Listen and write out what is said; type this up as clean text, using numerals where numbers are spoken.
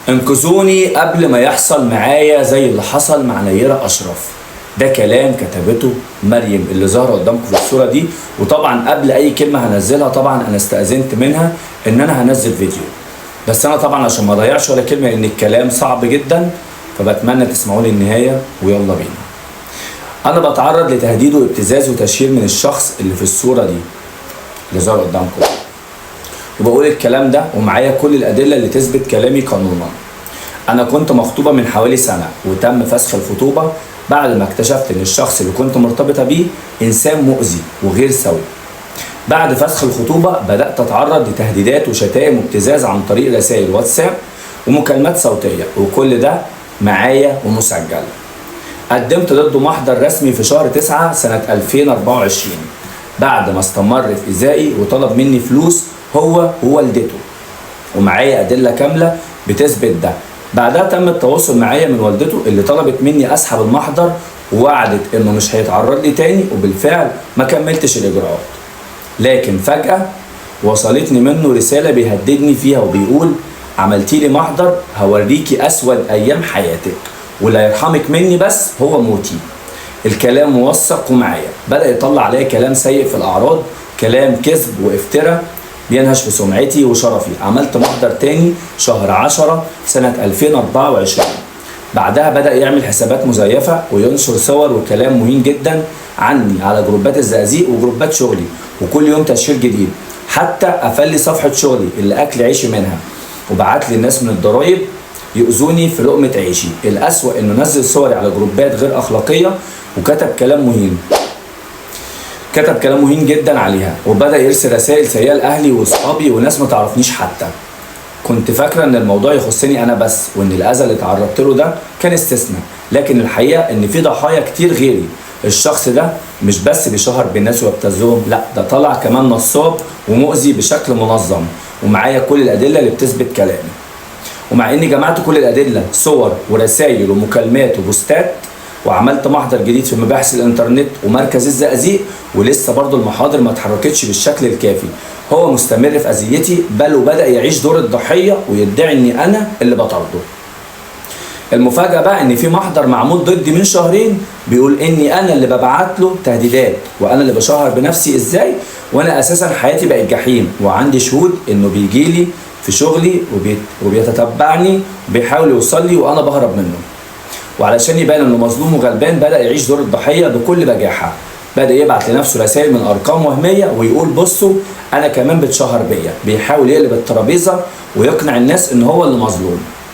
انقذوني قبل ما يحصل معايا زي اللي حصل مع نيرة أشرف. ده كلام كتبته مريم اللي ظاهرة قدامكم في الصورة دي. وطبعا قبل أي كلمة هنزلها طبعا أنا استأذنت منها إن أنا هنزل فيديو، بس أنا طبعا عشان ما أضيعش ولا كلمة لأن الكلام صعب جدا فبتمنى تسمعوا لي النهاية ويلا بينا. أنا بتعرض لتهديد وابتزاز وتشهير من الشخص اللي في الصورة دي اللي ظاهر قدامكم، وبقول الكلام ده ومعايا كل الأدلة اللي تثبت كلامي قانونا. أنا كنت مخطوبة من حوالي سنة وتم فسخ الخطوبة بعد ما اكتشفت إن الشخص اللي كنت مرتبطة بيه إنسان مؤذي وغير سوي. بعد فسخ الخطوبة بدأت أتعرض لتهديدات وشتائم وابتزاز عن طريق رسائل واتساب ومكالمات صوتية، وكل ده معايا ومسجل. قدمت ضده محضر رسمي في شهر 9 سنة 2024 بعد ما استمر في إيذائي وطلب مني فلوس هو ووالدته، ومعايا أدلة كاملة بتثبت ده. بعدها تم التواصل معايا من والدته اللي طلبت مني أسحب المحضر ووعدت إنه مش هيتعرض لي تاني، وبالفعل ما كملتش الإجراءات. لكن فجأة وصلتني منه رسالة بيهددني فيها وبيقول عملتي لي محضر هوريكي أسود أيام حياتك واللي هيرحمك مني بس هو موتي. الكلام موثق ومعايا. بدأ يطلع عليا كلام سيء في الأعراض، كلام كذب وافتراء بينهش في سمعتي وشرفي. عملت محضر تاني شهر 10 سنة 2024. بعدها بدأ يعمل حسابات مزيفة وينشر صور وكلام مهين جدا عني على جروبات الزقازيق وجروبات شغلي، وكل يوم تشهير جديد. حتى قفل لي صفحة شغلي اللي أكل عيشي منها، وبعت لي الناس من الضرايب يؤذوني في لقمة عيشي. الأسوأ إنه نزل صوري على جروبات غير أخلاقية وكتب كلام مهين جدا عليها، وبدأ يرسل رسائل سيئة لأهلي وأصحابي وناس ما تعرفنيش حتى. كنت فاكرة إن الموضوع يخصني أنا بس، وإن الأذى اللي تعرضت له ده كان استثناء، لكن الحقيقة إن في ضحايا كتير غيري. الشخص ده مش بس بيشهر بالناس ويبتزهم، لا ده طلع كمان نصاب ومؤذي بشكل منظم، ومعايا كل الأدلة اللي بتثبت كلامي. ومع إني جمعت كل الأدلة صور ورسائل ومكالمات وبوستات، وعملت محضر جديد في مباحث الانترنت ومركز الزقازيق، ولسه برضو المحاضر ما اتحركتش بالشكل الكافي. هو مستمر في اذيتي، بل وبدأ يعيش دور الضحية ويدعي اني انا اللي بطارده. المفاجأة بقى ان في محضر معمول ضدي من شهرين بيقول اني انا اللي ببعت له تهديدات وانا اللي بشهر بنفسي ازاي، وانا اساسا حياتي بقت جحيم، وعندي شهود انه بيجيلي في شغلي وبيتتبعني وبيحاول يوصل لي وانا بهرب منه. وعلشان يبان انه مظلوم وغلبان بدأ يعيش دور الضحية بكل بجاحة. بدأ يبعت لنفسه رسائل من ارقام وهمية ويقول بصوا انا كمان بتشهر بيا، بيحاول يقلب الترابيزة ويقنع الناس ان هو اللي مظلوم.